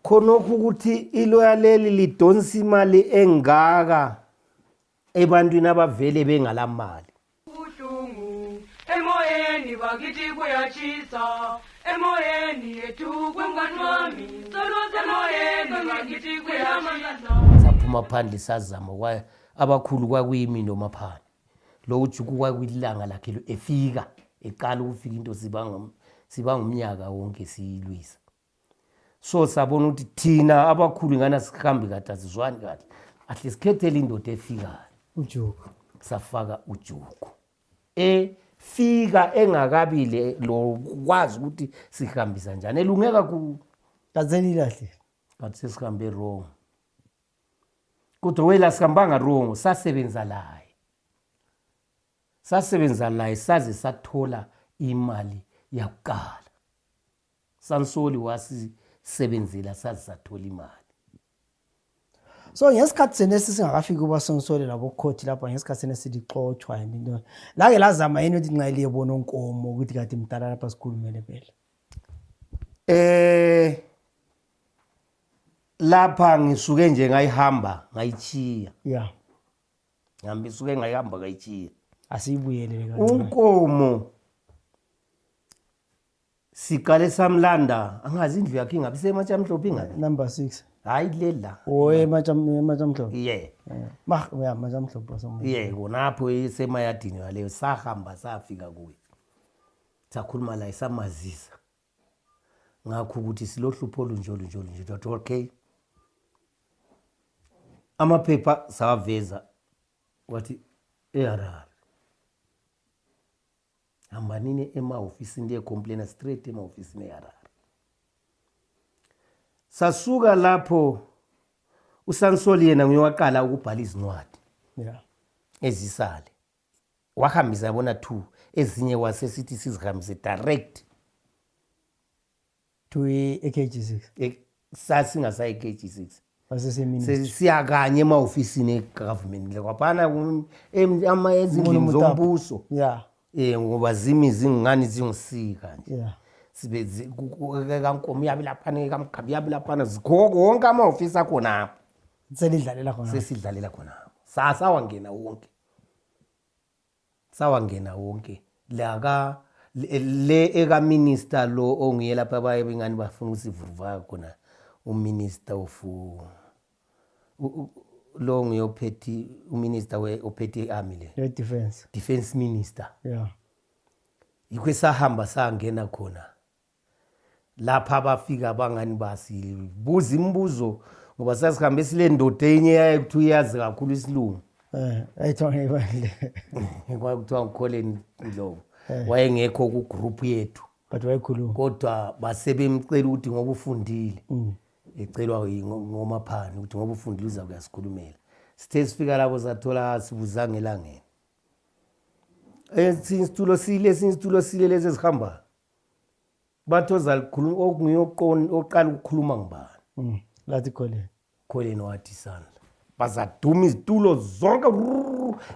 khonokho ukuthi iloya leli lidonsa imali engaka ebantwini abavele bengalamali. Uhlungu emoyeni bakithi kuyachisa emoyeni yethu kwemngani wami solo emoyeni bakithi kuyachisa. Saphuma phandle sazama kwa abakhulu kwakuyimi noMaphane. Lo ujuku kwakuyilanga lakhe efika eqala ukufika into siba ngumnyaka wonke siyilwisa. So sabona ukuthi thina abakhulu ngana sikhambi kade asizwani kahle. Ahle sikhethele indoda efikayo. uJuku Safaka uJuku. Fika engakabile lo kwazi ukuthi sihambisa njani. Elunge kakhulu. kazeli kahle. Bathi sesihambe wrong. Kodwa wela sihambanga wrong, sasebenza laye. Sasebenza laye saze sathola imali yakuqala. Sansoli wasisebenzela saze sathola imali. So ngesikhathi senesi singakafiki kuba Sonsole labo court lapha ngesikhathi senesi lixoxwa into lake lazama yini ukuthi nxa liyebona onkomo ukuthi kade mdala lapha sikhulumele phela. Lapha ngisuke nje ngayihamba ngayichiya. Yeah. Ngihambe suke ngayihamba ngayichiya. Asiyibuyelele kancane. Unkomo sikale samlanda angazi indlu yakhe ingabe seMatshamhlophe ingabe. Number 6. Hayi lela. Oye Matshamhlophe. Yeah. Ya Matshamhlophe somuntu. Yeah, konapho esemayadini waleyo sahamba safika kuye. Sakhuluma la isamazisa. Ngakho ukuthi silohlupho olunjolo nje. Okay. Amaphepha sawaveza wathi eHarare. Hamba nini ema-ofisini ye-complainer straight ema-ofisini eHarare. Sasuka lapho uSansoli yena nguyaqala ukubhala izincwadi. Yeah. Ezisale. Wahambisa yabona 2 ezinye wasesithi sizihambise direct To AKG6. Sasingasa AKG6. Wasesemini. Siya kanye ema-ofisini egovernment lekwaphana ama ezindlini zombuso. Yeah. Ngoba zingani zingisika nje. Yeah. Sibe kankomo yabi laphana kamgabi yabi laphana zikhoko wonke ama-ofisi akhona apho. Selidlalela khona. Sesidlalela khona. Sawangena wonke. Le eka minister lo ongiye lapha baye bengani bafuna usivuruvaya khona uminister of lo ngiyophethe uminister ophethe army le. Defense minister. Yeah. Yikho sahamba sangena khona. Lapha abafika bangani basibuza imibuzo ngoba sasihambe sile ndoda enye yayi2 years kakhulu isilungu. Ayithonge ibandle. Kwakuthiwa ngikholeni lo. Wayengekho ku group yethu. But wayekhuluma. Kodwa basebemcela ukuthi ngoba ufundile. Ecelwa ngoMaphane ukuthi ngoba ufundile uza kuyasikhulumela. Sithe sifika lapho sathola sibuzanga elangeni. Isitulo sile lezi ezihamba. Bathoza likhuluma okungiyoqona oqala ukukhuluma ngibani. Lathi Kholeni wathi sandla. Bazaduma izitulo zonke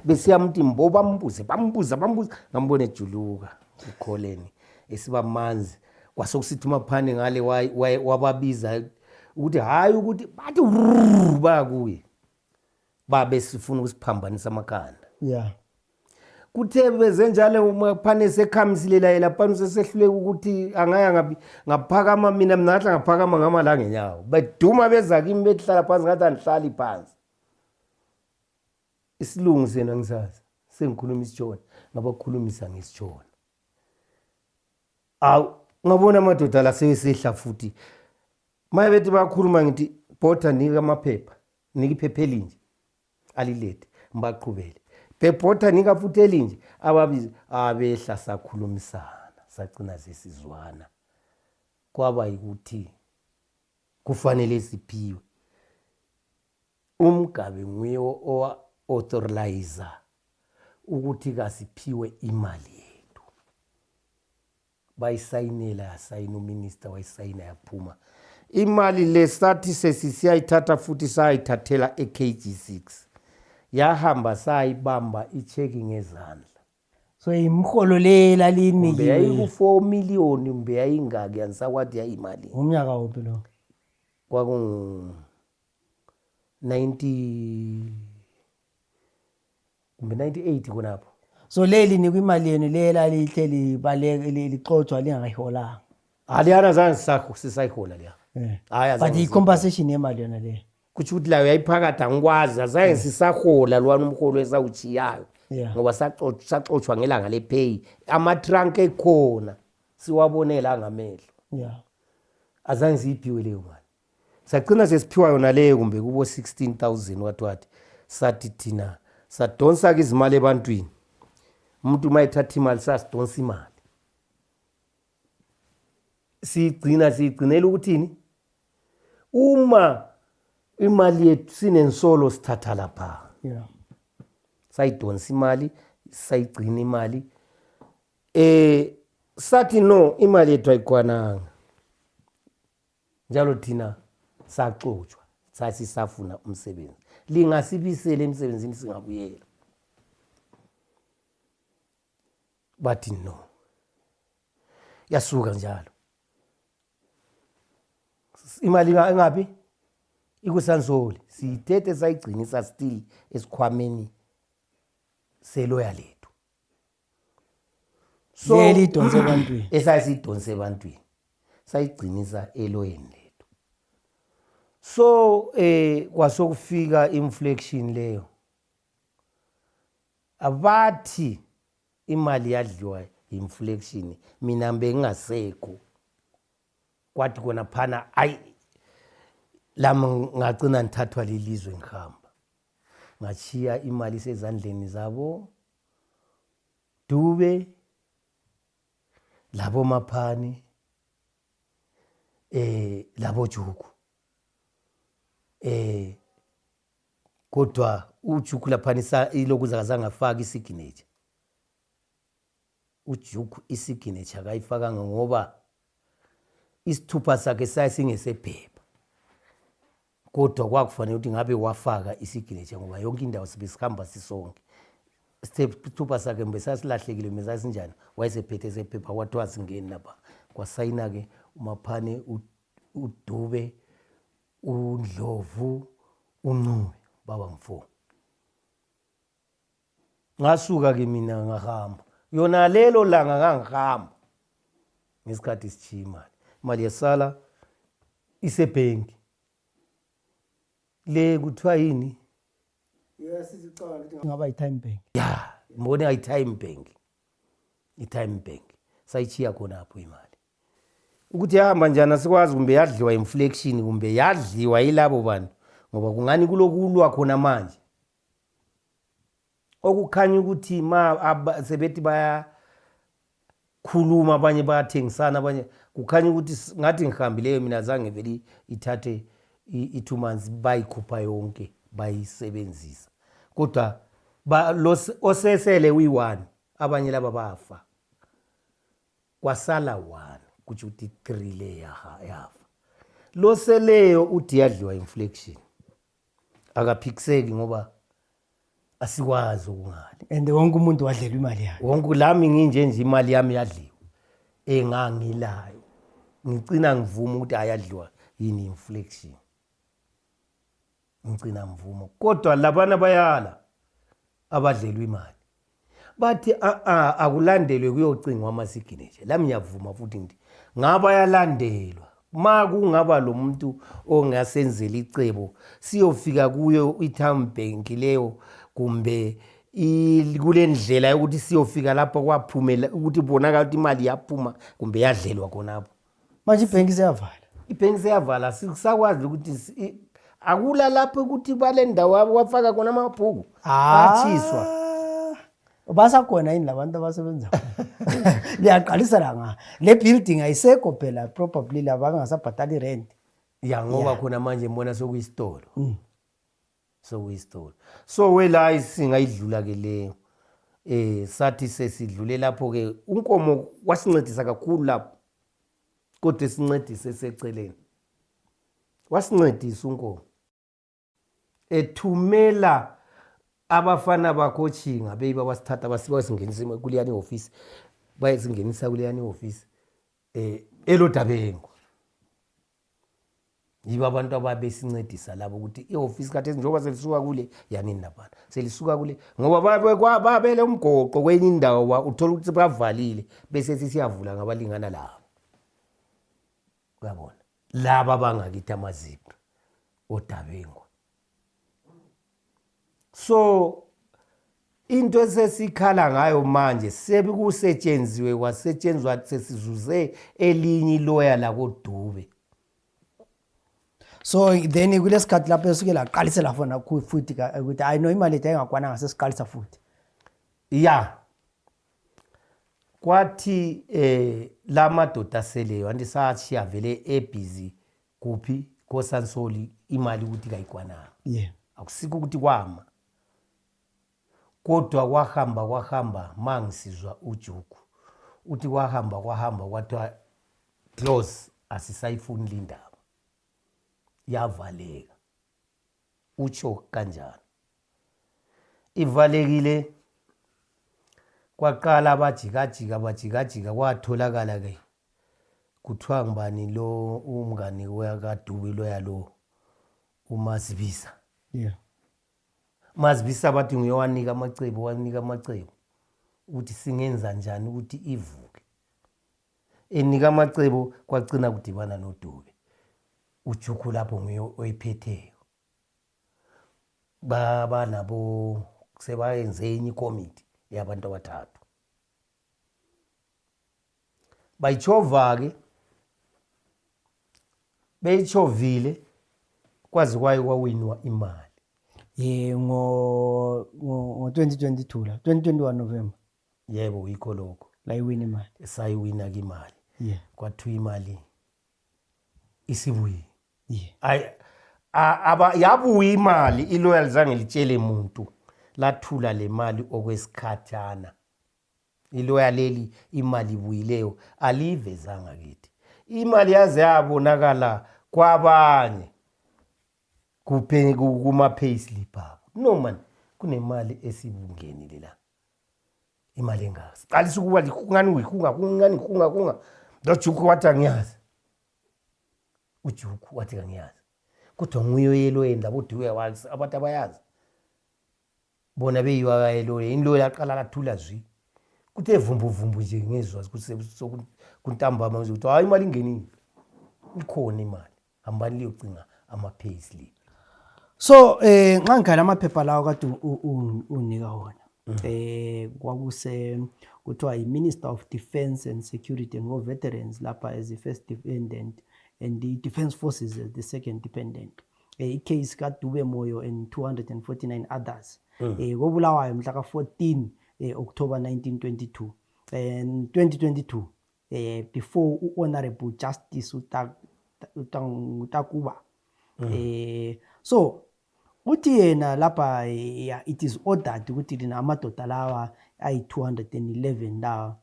besiyamthi mbo bambuze ngambone ejuluka uKholeni esiba manzi kwasokusithi uMaphane ngale wababiza ukuthi hayi ukuthi bathi bakuye babe sifuna ukusiphambanisa amakhanda. Yeah. Kuthe bezenjalo uMaphane sekhamisile la lapha sesehlule ukuthi angaya ngaphakama mina mnatla ngaphakama ngamalanga enyawo beduma beza kimi behlala phansi ngathi andihlali phansi. Isilungu sena ngisazi sengikhuluma isitshona ngabakhulumisa ngesitshona. Ngabona amadoda la sesehla futhi maye bethi bakhuluma ngithi bhoda nika amaphepha nika iphepha elinje alilethe mbaqhubele bebhoda nika futhi elinje ababizi abehla sakhulumisana sagcina sesizwana kwaba ukuthi kufanele siphiwe umgabe nguye authorizer ukuthi kasiphiwe imali yethu. Bayisayinela yasayina uminister wayisayina yaphuma. Imali lesathi sesisiyayithatha futhi sayithathela eKG6. Yahamba sayibamba icheki ngezandla. So imholo le lalini beyayi ku 4 million mbe yayingaki yanisakwathi yayimali. Umnyaka wophi lo? kwakungu 90 kumbe 98 khonapho. So leli nikwa imali yenu lela lihleli baleke lixoxwa lingayiholanga. Aliyana zange sisayihola leya. Hayi But i compensation yemali yona le. Kuthi uthi layo yayiphakathi angikwazi azange sisahola lwana umholo esawuchiyayo. Ngoba saxoxwa ngelanga lepay ama-trunk ekhona siwabonela ngamehlo. Azange siyiphiwe leyo mali. Sagcina sesiphiwa yona leyo kumbe kubo 16,000 wathi sathi thina sadonsa ke izimali ebantwini. Umuntu mayithatha imali sasidonsa imali. Sigcinela ukuthini? Uma imali yethu sinensolo sithatha lapha. Sayidonsa imali, sayigcina imali. Sathi no imali yethu ayikwananga. Njalo thina saxoxwa, sathi safuna umsebenzi. Lingasibisele emsebenzini singabuyela. Bathi no. Yasuka njalo. Imali engapi? Ikusansoli. Siyithethe sayigcinisa still esikhwameni seloya lethu. So leli donse ebantwini. Esayisidonse ebantwini. Sayigcinisa eloyeni lethu. So kwasokufika inflation leyo. Abathi imali yadliwa inflation mina bengingasekho. Kwathi kona phana ayi lami ngagcina ngithathwa lelizwe ngihamba. Ngachiya imali sezandleni zabo Dube labo Maphani labo Juku. Kodwa uJuku laphanisa ilokuza kazange afaka isignature. uJuku isignature akayifaka ngoba isithupha sakhe sasingesephepha. Kodwa kwakufanele ukuthi ngabe wafaka isignature ngoba yonke indawo sibesihamba sisonke. Isithupha sakhe mbe sasilahlekile meza sinjani wayesephethe sephepha wathi wasingeni lapha kwasayina ke uMaphane uDube uNdlovu uNcube baba mfo. Ngasuka ke mina ngahamba yona lelo langa ngangihamba ngesikhathi sichiya imali yesala isebhenki le kuthiwa yini Sizicala ukuthi ngaba i-time bank. ya mbone i-time bank i-time bank sayichiya khona apho imali ukuthi yahamba njani asikwazi kumbe yadliwa inflation kumbe yadliwa yilabo bantu ngoba kungani kulokulwa khona manje okukhanya ukuthi sebethi baya khuluma abanye bayathengisana abanye kukhanya ukuthi ngathi ngihambileyo mina zange veli ithathe i2 months bayikhupha yonke bayisebenzisa kodwa osesele uyi1 abanye laba bafa kwasala 1 kuthi uthi 3 le yafa lo seleyo uthi yadliwa inflation akaphikiseki ngoba asikwazi ukungali And wonke umuntu wadlela imali yakhe. wonke lami nginje imali yami yadliwa engangilayo ngicina ngivuma ukuthi ayadliwa yini inflation ngicina mvumo kodwa labana bayala abadlelwa imali bathi akulandelwe kuyocingwa amasignature lami ngiyavuma futhi ngithi ngaba yalandelwa kungaba lo muntu ongasenzela icebo siyofika kuyo i-time bank leyo kumbe kule ndlela ukuthi siyofika lapha kwaphumela ukuthi bonakala ukuthi imali yaphuma kumbe yadlelwa khonapho Manje ibhenki siyavala. ibhenki siyavala sikusakwazi ukuthi akula lapho ukuthi bale ndawo wafaka khona amabhuku achiswa Basakhona yini labantu abasebenza khona? Liyaqalisa la nga. Le building ayisekho phela probably labangasabhatali rent. ya ngoba khona manje mbona sokuyisitolo sokuyisitolo so wela isingayidlula ke leyo sathi sesidlule lapho ke unkomo wasincedisa kakhulu lapho kodwa sincedise seceleni wasincedisa unkomo ethumela abafana bakochinga beyiba basithatha basibasingenisa kuleyani office bayesingenisa kuleyani office elodabengo yibo abantu ababesincedisa labo ukuthi i-office kade njengoba selisuka kule yanini lapha selisuka kule ngoba babele umgoqo kwenye indawo uthola ukuthi bavalile bese siyavula ngabalingana labo uyabona laba bangakithi amazipho odabengo so into esesikhala ngayo manje sebikusetshenzwe kwasetshenzwa sesizuze elinye iloya la koDube. So then kulesikhathi lapho esuke laqalisela fona futhi ukuthi I know imali ethe engakwananga sesiqalisa futhi. Yeah. Kwathi la madoda seleyo andisachiya vele ebusy kuphi koSansoli imali ukuthi kayikwananga. Yeah. Akusiko ukuthi kwama. Kodwa kwahamba mangisizwa uJuku. Uthi kwahamba kwathi close asisayifuni lindaba. Yavaleka. Ucho kanjani. Ivalekile kwaqala abajikajika kwatholakala ke kuthiwa ngibani lo umngani wakaDube loya lo uMazibisa. Yeah. Mazibisa bathi ngiyowanika amacebo ukuthi singenza njani ukuthi ivuke. Enika amacebo kwagcina kudibana noDube. Ujuku lapho nguye oyiphetheyo. Baba nabo sebayenze enye committee yabantu abathathu. Bayichova ke beyichovile kwazi kwayo kwawinwa imali. Ngo 2022 la 2021 November. Yebo yikho lokho. La iwina imali. Sayiwina ke imali. Yeah. Kwathiwa imali isibuyi. Yeah. Yabuya imali iloyal zange litshele umuntu lathula le mali okwesikhathana. Iloyal leli imali ibuyileyo alivezanga kithi. Imali yaze yabonakala kwabanye. Kuphe kuma payslip abo. No man kunemali esibungenile la. Imali engaka. Siqalisa ukuba likungani kunga. Dojuku wathi angiyazi. Ujuku wathi angiyazi. Kodwa nguye yelo yenda boDube wazi abantu abayazi. Bona beyiwa yelo inlo yaqala lathula zwi. Kuthe vumbu nje ngezwe ukuthi kuntambama ukuthi hayi imali ingenile. Ikhona imali. Hambani liyocinga ama payslip. So nxa ngikhala amaphepha lawo kade unika wona. Kwakuse kuthiwa iMinister of Defence and Security ngo veterans lapha as the first dependent and the Defence Forces as the second dependent. Icase kaDube Moyo and 249 others. Kobulawayo mhla ka14 October 1922 and 2022 before Honorable Justice Utakuba. So uthi yena lapha it is ordered ukuthi lina amadoda lawa ay 211 lawa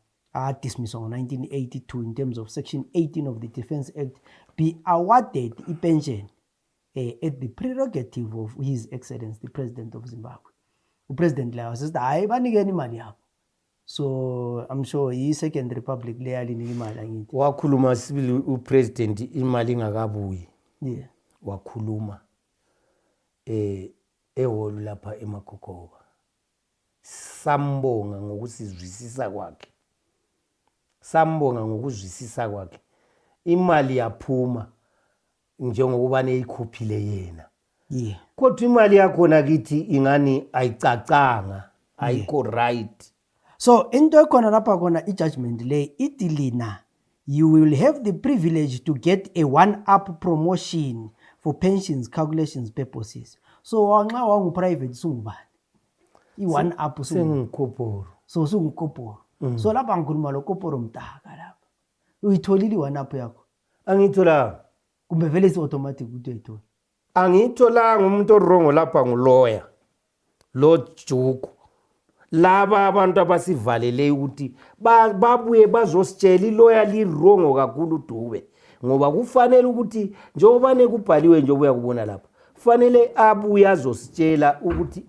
dismissed on 1982 in terms of section 18 of the Defence Act be awarded a pension at the prerogative of His Excellency the President of Zimbabwe. The President lawa says hayi banikeni imali yabo. So I'm sure yi Second Republic leyali nika imali angithi. Wakhuluma sibili uPresident imali ingakabuyi. Yeah. Wakhuluma eholu lapha eMakokoba. Sambonga ngokusizwisisa kwakhe. Imali yaphuma njengokuba neyikhuphile yena. Yeah. Kodwa imali yakhona kithi ingani ayicacanga, ayikho right. So into ekhona lapha khona ijudgment le ithi lina you will have the privilege to get a one-up promotion for pensions calculations purposes. So nxa wangu private sungubani i-one up sengikoporo. So sungikoporo. So lapha ngikhuluma lo koporo mtaka lapha. Uyitholile i-one up yakho? Angithola. Kumbe vele is automatic ukuthi uyithola? Angithola ngumuntu orongo lapha nguloya. Lo Juku. Laba abantu abasivalele ukuthi babuye bazositshela iloya lirongo kakhulu Dube ngoba kufanele ukuthi njengoba nekubhaliwe nje uyakubona lapha kufanele abuye azositshela ukuthi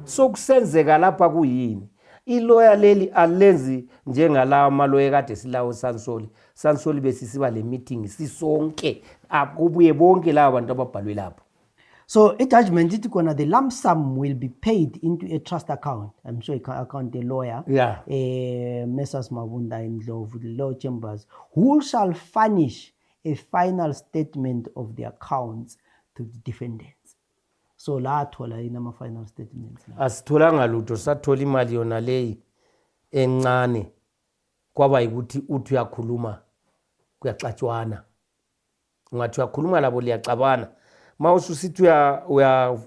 sokusenzeka lapha kuyini iloya leli alenzi njengalawa amaloya kade silawo Sansoli besisiba le meeting sisonke akubuye bonke laba bantu ababhalwe lapho. So i-judgment ithi khona the lump sum will be paid into a trust account. I'm sure account the lawyer. Yeah. Messrs Mabunda Ndlovu, the law chambers, who shall furnish a final statement of the accounts to the defendants. So la thola inama final statements. Asitholanga lutho sathola imali yona leyi encane kwaba ukuthi uthi uyakhuluma kuyaxatshwana. Ungathi uyakhuluma labo liyacabana. Mawususithi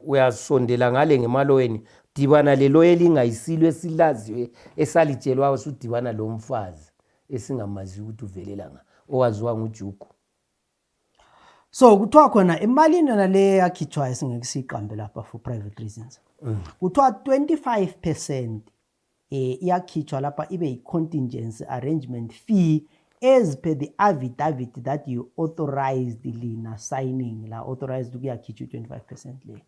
uyasondela ngale ngemaloweni dibana lelo elingayisilo esilaziwe esalitshelwa usudibana lo mfazi esingamazi ukuthi uvelela nga owaziwa nguJuku. So kuthiwa khona imali nona le yakhithwa esingekusiqambe lapha for private reasons. Kuthiwa 25% iyakhithwa lapha ibe i-contingency arrangement fee as per the affidavit that you authorized lina signing la authorized ukuyakhithwa 25% le.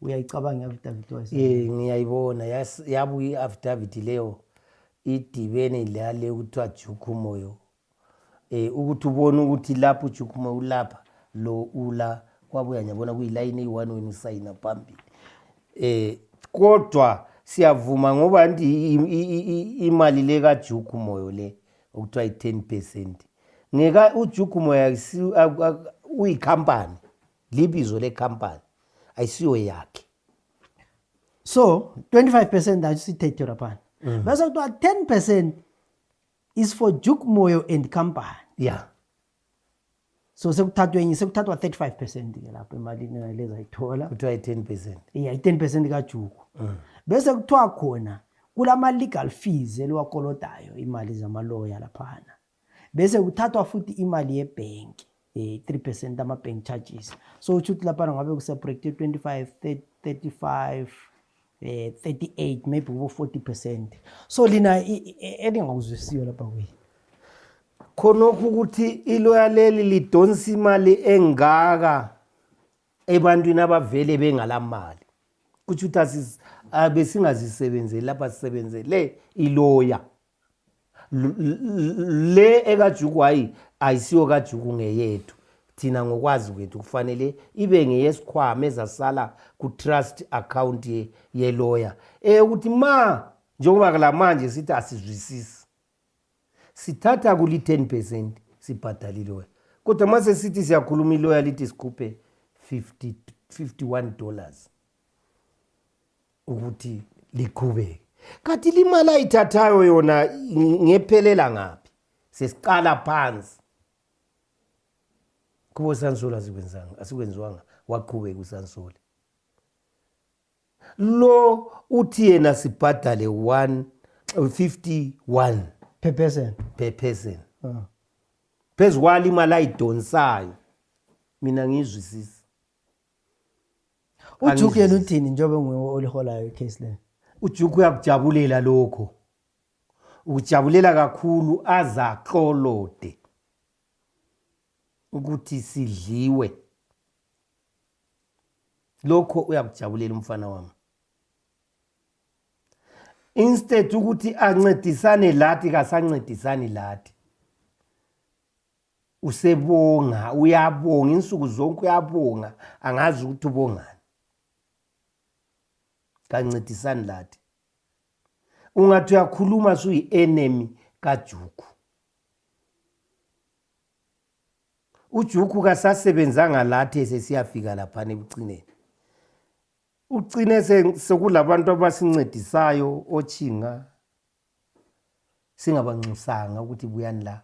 Uyayicabanga i-affidavit wayise? Ngiyayibona yabuye i-affidavit leyo idibene lale kuthiwa Juku Moyo. Ukuthi ubone ukuthi lapho Juku Moyo ulapha lo ula kwabuya nyabona kuyilayini eyi-1 wena usayina phambili. Kodwa siyavuma ngoba imali le kaJuku Moyo le ukuthiwa i-10%. Ngeka uJuku Moyo uyikhampani, libizo lekhampani ayisiyo yakhe. So 25% ayisithethe lapha. Bese kuthiwa 10% is for Juku Moyo and company. Yeah. So sekuthathwa 35% ke lapha imali leza ayithola. Kuthiwa i-10%. Yeah, i-10% kaJuku. Bese kuthiwa khona kulama legal fees eliwakolodayo imali zamaloya laphana. Bese kuthathwa futhi imali yebank 3% ama bank charges. So uthi lapha ngabe kuseparate 25 35 38 maybe 40%. So lina elingawuzwisiyo lapha kuyi. Khonokho ukuthi iloya leli lidonsa imali engaka ebantwini abavele bengalamali. Kuthi uthi abesingazisebenzeli lapha sisebenzele iloya. Le ekaJuku ayisiyo kaJuku ngeyethu. Thina ngokwazi kwethu kufanele ibe ngeyesikhwama ezasala ku trust account ye lawyer. Ukuthi njengoba la manje sithi asizwisisi. Sithatha kuli 10% sibhadala iloya. Kodwa mase sithi siyakhuluma iloya lithi sikhuphe $51 ukuthi liqhubeke. Kanti limali ayithathayo yona ngephelela ngapi? Sesiqala phansi. Kubo Sansoli asikwenziwanga waqhubeka uSansoli. Lo uthi yena sibhadale 151 per person. Per person. Phezu kwali imali ayidonsayo. Mina ngizwisisa. uJuku yena uthini njengoba nguwe oliholayo icase le? uJuku uyakujabulela lokho. Ujabulela kakhulu azaxolode ukuthi sidliwe. Lokho uyakujabulela umfana wami. Instead ukuthi ancedisane lathi kasancedisani lathi. Usebonga, uyabonga insuku zonke uyabonga, angazi ukuthi ubongani. Kancedisani lathi. Ungathi uyakhuluma suyi enemy kaJuku. uJuku kasasebenzanga lathi sesiyafika lapha ebucineni. Ugcine sekulabantu abasincedisayo ochinga singabanxusanga ukuthi buyani la.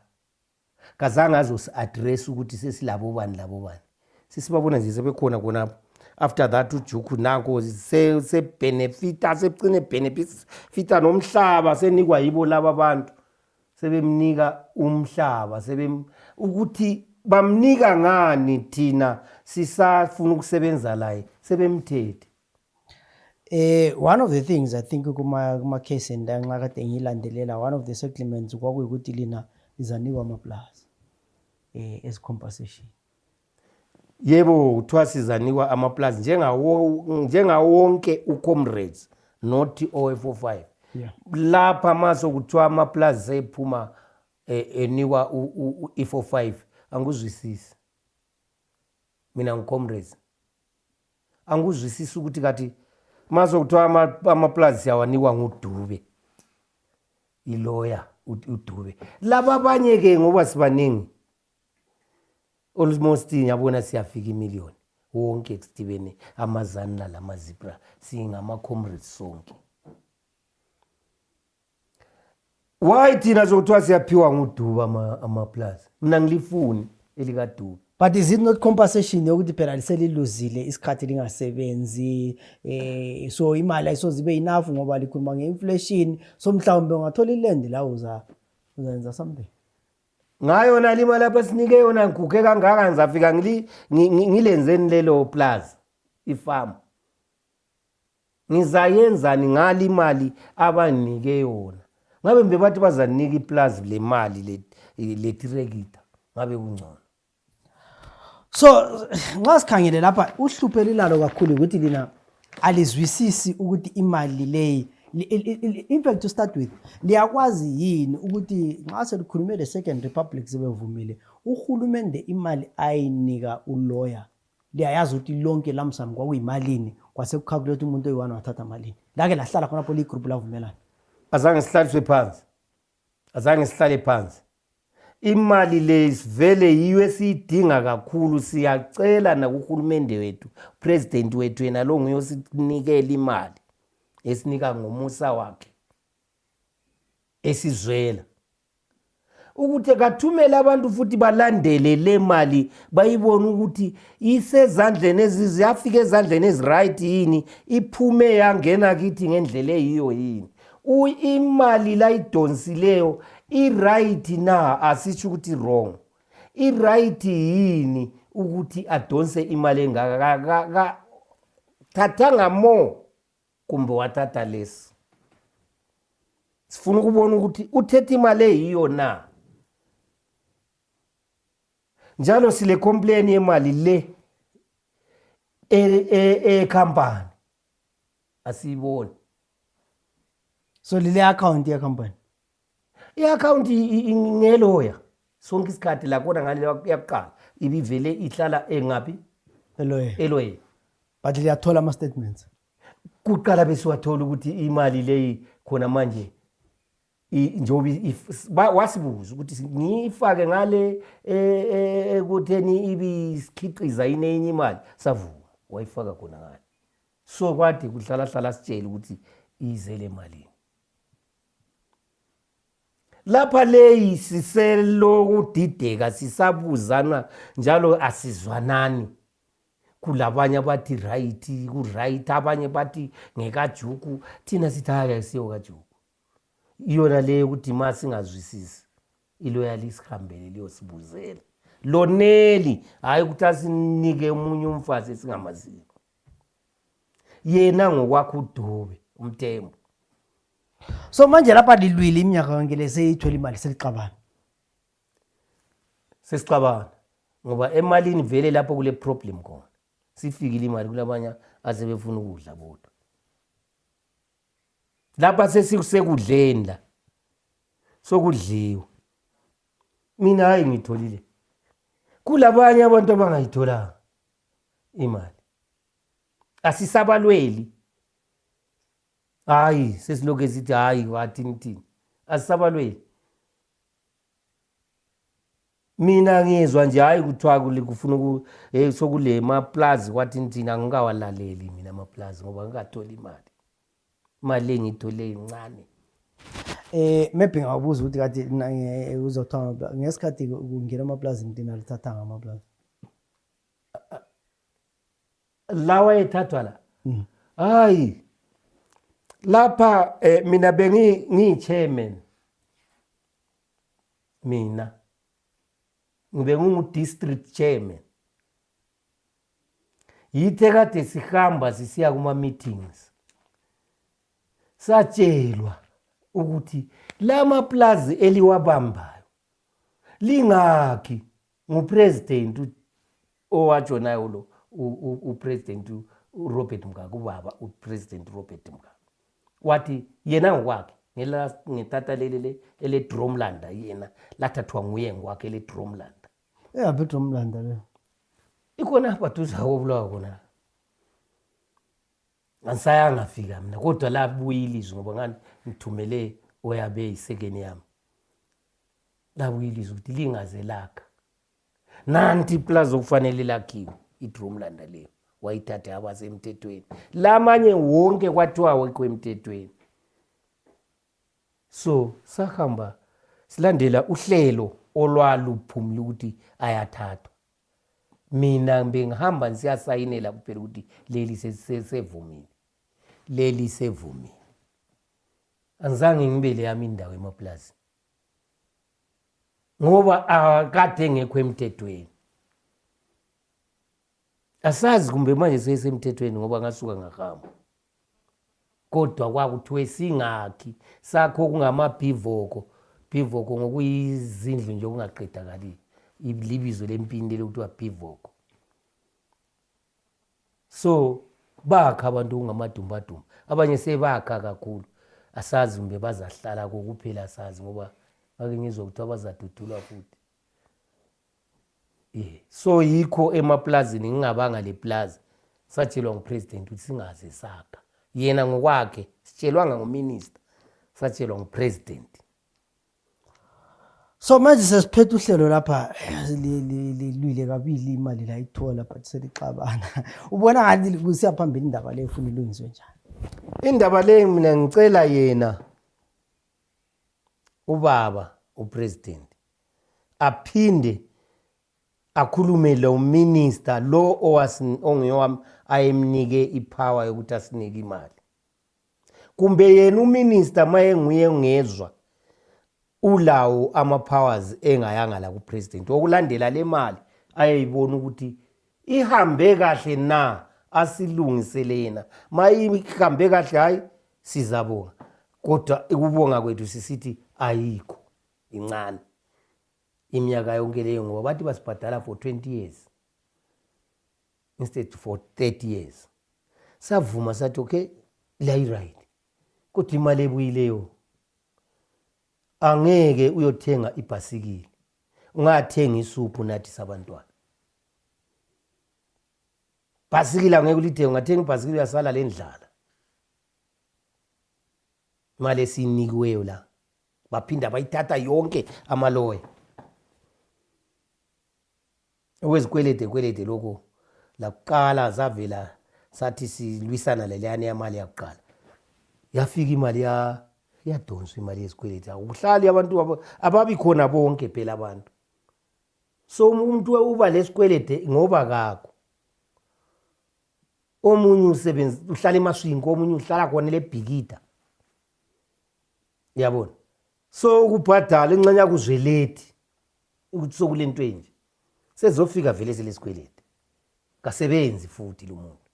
Kazange address ukuthi sesilabo bani labo bani. Sisibabona nje sebekhona khona. After that uJuku nanko se benefita sepcine benefita nomhlaba senikwa yibo laba abantu. Sebemnika umhlaba ukuthi bamnika ngani thina sisafuna ukusebenza la sebemthethe. One of the things I think kuma case endanxa kade ngilandelela, one of the settlements kwakuyukuthi lina lizanikwa amaplaza as compensation. Yebo uthiwa sizanikwa amaplaza njenga wonke uComrades not O445 Yeah. lapha maso kuthiwa amaplaza ephuma enikwa i45 anguzwisisi mina ngicomrades anguzwisisi ukuthi kathi maso kuthiwa amaplaza yawanikwa nguDube ilawyer uDube laba abanye ke ngoba sibaningi almost yabona siyafika imillion wonke ekudibene amazani lamazipra singama comrades sonke. Why thina zokuthiwa siyaphiwa nguDube amaplaza mina ngilifuni elikaDube. But is it not compensation yokuthi phela liseliluzile isikhathi lingasebenzi so imali ayisozibe enough ngoba likhuluma ngeinflation so mhlawumbe ungathola iland la uzenza something ngayo nali imali lapha sinike yona ngiguge kangaka ngizafika ngilenzeni lelo plaza ifarm ngizayenzani ngali imali abanike yona ngabe mbe bathi bazanika iplaza le mali le tirekita ngabe kungcono. so nxa sikhangele lapha uhluphe lilalo kakhulu ukuthi lina alizwisisi ukuthi imali leyi in fact to start with liyakwazi yini ukuthi nxa selikhulume the second republic sebevumile uhulumende imali ayinika ulawyer liyayazi ukuthi lonke lamsam kwakuyimalini kwase kucalculate umuntu oyi1 wathatha malini lake lahlala khona poli group lavumelana azange sihlale phansi imali le vele yiyo esiyidinga kakhulu siyacela nakuhulumende wethu president wethu yena lo nguye osinikela imali esinika ngomusa wakhe esizwela ukuthi kathumela abantu futhi balandele le mali bayibona ukuthi isezandleni eziyafika ezandleni eziright yini iphume yangena kithi ngendlela eyiyo yini imali la idonsileyo i-right na asitsho ukuthi wrong i-right yini ukuthi adonse imali engaka thathanga more kumbe wathatha less sifuna ukubona ukuthi uthethe imali eyiyo na njalo sile complain yemali le company asiyiboni so lile account ye company i-account ngeloya sonke isikhathi la kona ngale yakuqala ibivele ihlala engapi eloya but liyathola ama statements kuqala besiwathola ukuthi imali leyi khona manje njobi wasibuza ukuthi ngifake ngale ekutheni ibisikhiqiza inenye imali savuka wayifaka khona ngale so kwathi kuhlala sitshela ukuthi izele malini lapha leyi siselo kudideka sisabuzana njalo asizwanani kulabanye bathi right ku-right abanye bathi ngekajuku thina sithi haya siyo kajuku iyona leyo ukuthi ma singazwisisi iloyali sihambele liyosibuzela loneli hayi ukuthi asinike umunye umfazi esingamaziyo yena ngokwakho uDube umthembu. So manje lapha lilwile iminyaka yonke leseyithola imali sesicabana ngoba emalini vele lapho kule problem khona sifikile imali kulabanya asebefuna ukudla bodwa lapha sesisekudleni la sokudliwa mina hayi ngitholile kulabanye abantu abangayitholanga imali asisabalweli hayi sesilokhu sithi hayi wathini asisabalweli mina ngizwa nje hayi kuthiwa kufuna sokule maplaza wathini angikawalaleli mina amaplaza ngoba ngikatholi imali engithole incane. Maybe ngabuza ukuthi kathi uzothanga ngesikhathi kungena amaplaza intina lithathanga amaplaza lawa ethathwa la hayi lapha mina bengiyi-chairman mina ngibe ngingu-district chairman yithe kade sihamba sisiya kuma-meetings satshelwa ukuthi la maplazi eliwabambayo lingakhi ngupresident owajonayo lo upresident uRobert Mugabe ubaba upresident Robert Mugabe wathi yena ngokwakhe ngetata leli ele Dromlanda yena lathathwa nguye ngokwakhe ele Dromlanda yaphi Dromlanda le ikhona baduza obulawa khona ansayanga fika mina kodwa la buya ilizwi ngoba ngani ngithumele oyabe isekeni yami la buya ilizwi ukuthi lingaze lakha nanti plaza okufanele lakhiwe iDromlanda leyo wayithatha abasemthethweni lamanye wonke kwathiwa wekwemthethweni so sahamba silandela uhlelo olwaluphumula ukuthi ayathathwa mina bengihamba siyasayinela kuphela ukuthi leli sesevumile leli sevumile angizange ngibele yami indawo emaplaza ngoba akade ngekho emthethweni asazi kumbe manje sesemthethweni ngoba ngasuka ngahamba kodwa kwakuthiwe singakhi sakho kungamabhivoko ngokuyizindlu nje okungaqedakali libizo lempini lokuthiwa bhivoko so bakha abantu kungamadumbadumba abanye sebakha kakhulu asazi kumbe bazahlala kokuphela asazi ngoba ake ngizwe ukuthi abazadudulwa futhi so yikho emaplazini ngingabanga le plaza satshelwa ngupresident ukuthi singaze sakha yena ngokwakhe sitshelwanga nguminister satshelwa ngupresident so manje sesiphethe uhlelo lapha lilwile kabili imali la ithola but selixabana ubona ngathi kusiyaphambili indaba le efuna ilungiswe njani indaba le mina ngicela yena ubaba upresident aphinde akhulume lo minister lo ongewami ayemnike ipower yokuthi asinike imali kumbe yena uminister maye nguye ngezwe ulawo ama-powers engayanga la kupresident okulandela le mali ayayibona ukuthi ihambe kahle na asilungisele yena mayihambe kahle hayi sizabonga kodwa ukubonga kwethu sisithi ayikho incane iminyaka yonke leyo ngoba bathi basibhadala for 20 years instead for 30 years savuma sathi okay layi right kodwa imali ebuyileyo angeke uyothenga ibhasikili ungathenga isuphu nathi sabantwana bhasikili angeke ulithenga ungathenga ibhasikili yasala lendlala imali esinikiweyo la baphinda bayithatha yonke amaloya okwezikwelede lokho lakuqala zavela sathi silwisana leliyane yamali yakuqala yafika imali yadonswa imali yezikwelede akuhlali abantu ababi khona bonke phela abantu so umuntu uba lesikwelede ngoba kakho omunye usebenza uhlala emaswingo omunye uhlala khona lebhikida yabona so ukubhadala incanya kuzweledi ukuthi sokulento enje sezofika vele selesikwelede kasebenzi futhi lo muntu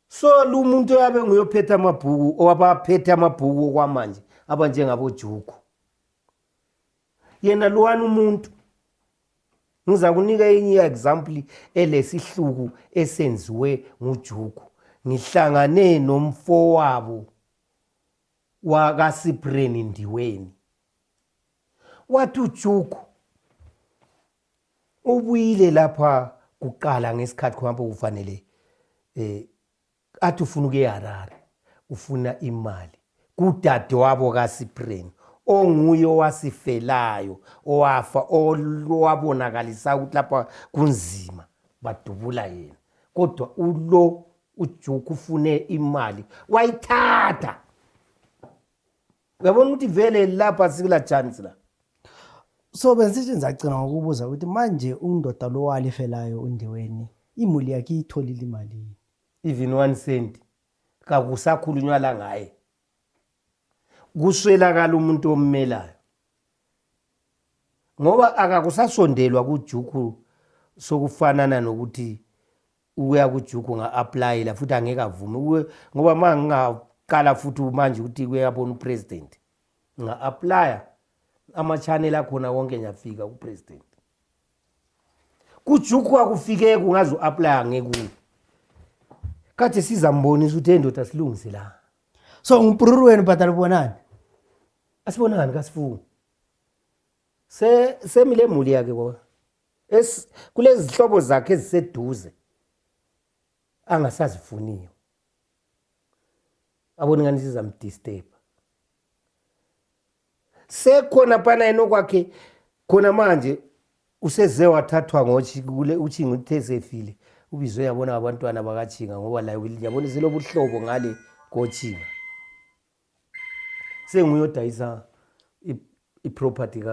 so lo muntu yabe nguyophetha amabhuku owabaphethe amabhuku kwamanje abanjengabo Juku yena lowani umuntu ngiza kunika enye example elesihluku esenziwe nguJuku ngihlangane nomfowabo wakaSipreni Ndiweni wathi uJuku ubuyile lapha kuqala ngesikhathi kwampo kufanele athi ufuna ukuya eHarare ufuna imali kudade wabo kaSipreni onguye owasifelayo owafa owabonakalisa ukuthi lapha kunzima badubula yena kodwa ulo uJuku ufune imali wayithatha uyabona ukuthi vele lapha sikula chance la so bensithi ngizacina ngokubuza ukuthi manje undoda lo walifelayo uNdiweni imuli yakhe itholile imali even 1 cent kakusakhulunywa la ngaye kuswelakala umuntu ommelayo ngoba akakusasondelwa kuJuku sokufanana nokuthi uya kuJuku nga-apply la futhi angeke avume ngoba mangingaqala futhi manje ukuthi kuyabona upresident nga-apply ama-channel akhona wonke nyafika kupresident kuJuku akufike kungaze u-apply angeke kade sizambonisa ukuthi endoda silungise la. So ngipururu wenu batalibonani. Asibonani kasifunga. Semile emuli yakhe kwa. Kulezi zihlobo zakhe eziseduze. Angasazifuniyo. Abona ngani sizamdisturb. Sekhona pana enokwakhe khona manje useze wathathwa ngochi kule uChinga uthesefile ubizwe yabona abantwana bakaChinga ngoba la yabona iselobuhlobo ngale koChinga. Senguyodayisa iproperty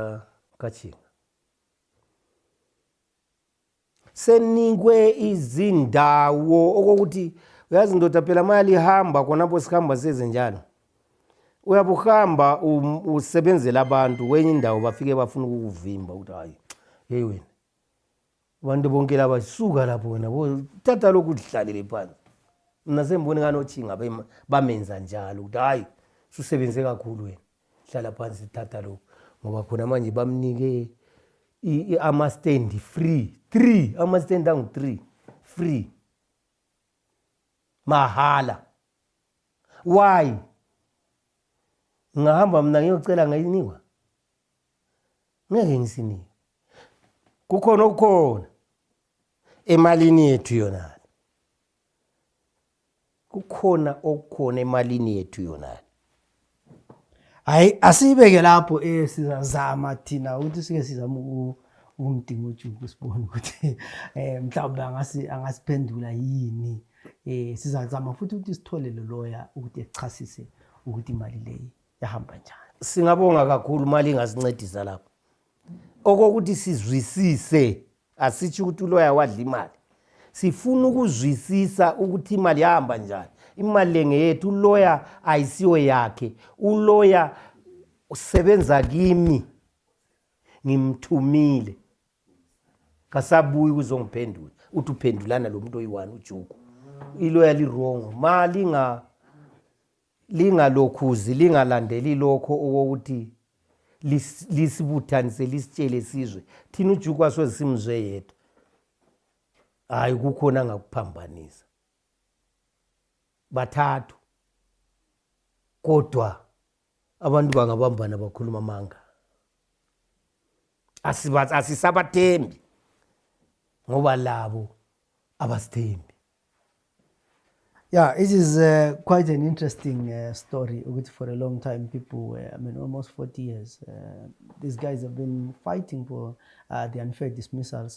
kaChinga. Senikwe izindawo okokuthi uyazi ndoda phela mali ihamba khonapho sikhamba sezenjalo. Uyabuhamba usebenzela abantu kwenye indawo bafike bafuna ukuvimba ukuthi hayi hey wena abantu bonke laba suka lapho wena bo tata lokudlalele phansi. Mina sembone nganoChinga bamenza njalo ukuthi hayi usebenze kakhulu wena hlala phansi tata lo ngoba khona manje bamnike ama stand free 3 ama stand angu 3 free mahala. Why? Ngahamba mina ngiyocela ngayinikwa. Ngeke ngisinike. Kukhona ukukhona emalini yethu yona. Kukhona okukhona emalini yethu yona. Hayi asibeke lapho sizazama thina ukuthi sike sizama umdingo uJuku sibone ukuthi mhlawumbe angasiphendula yini. Sizazama futhi ukuthi sithole lo lawyer ukuthi echasise ukuthi imali leyi yahamba njani. Singabonga kakhulu mali ingasincedisa lapho. Okokuthi sizwisise asithi ukuthi uloya wadla imali. Sifuna ukuzwisisa ukuthi imali yahamba njani. Imali lengeyethu uloya ayisiyo yakhe. Uloya usebenza kimi. Ngimthumile. Kasabuyi ukuzongiphendula. Uthi uphendulana lo muntu oyi1 uJuku. Iloya li wrong. Mali lingalokhuzi lingalandeli lokho okokuthi lisibuthanise lisitshele sizwe. Thina uJuku asoze simzwe yedwa. Hayi kukhona ngakuphambanisa. Bathathu. Kodwa abantu bangabambana bakhuluma amanga. Asisabathembi. Ngoba labo abasithembi. Yeah, it is quite an interesting story. For a long time, people, almost 40 years, these guys have been fighting for the unfair dismissal.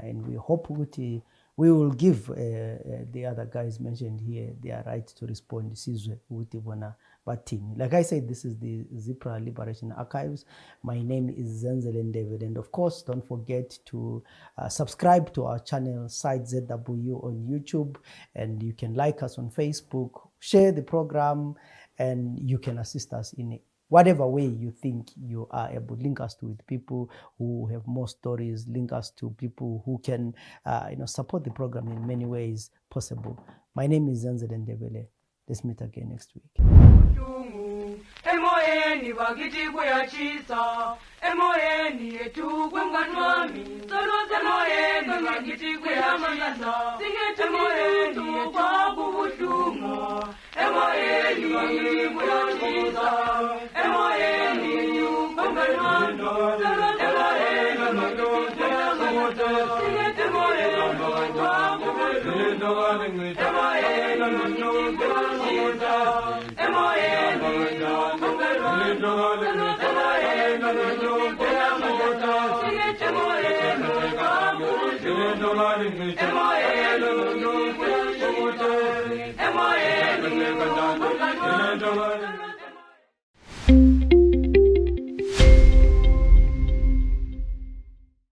And we hope we will give the other guys mentioned here their right to respond. Like I said, this is the Zipra Liberation Archives. My name is Zenzele David. And of course, don't forget to subscribe to our channel, Site ZW on YouTube. And you can like us on Facebook, share the program, and you can assist us in whatever way you think you are able. Link us with people who have more stories. Link us to people who can support the program in many ways possible. My name is Zenzele Ndebele. Let's meet again next week. Emoyeni bakithi kuyachisa, emoyeni yethu kwemngani wami, solo emoyeni bakithi kuyachisa, singethi emoyeni yethu kwakubuhlungu, emoyeni bakithi kuyachisa, emoyeni yethu kwemngani wami, solo emoyeni bakithi kuyachisa, singethi emoyeni kwakubuhlungu, emoyeni bakithi kuyachisa, emoyeni Emoyeni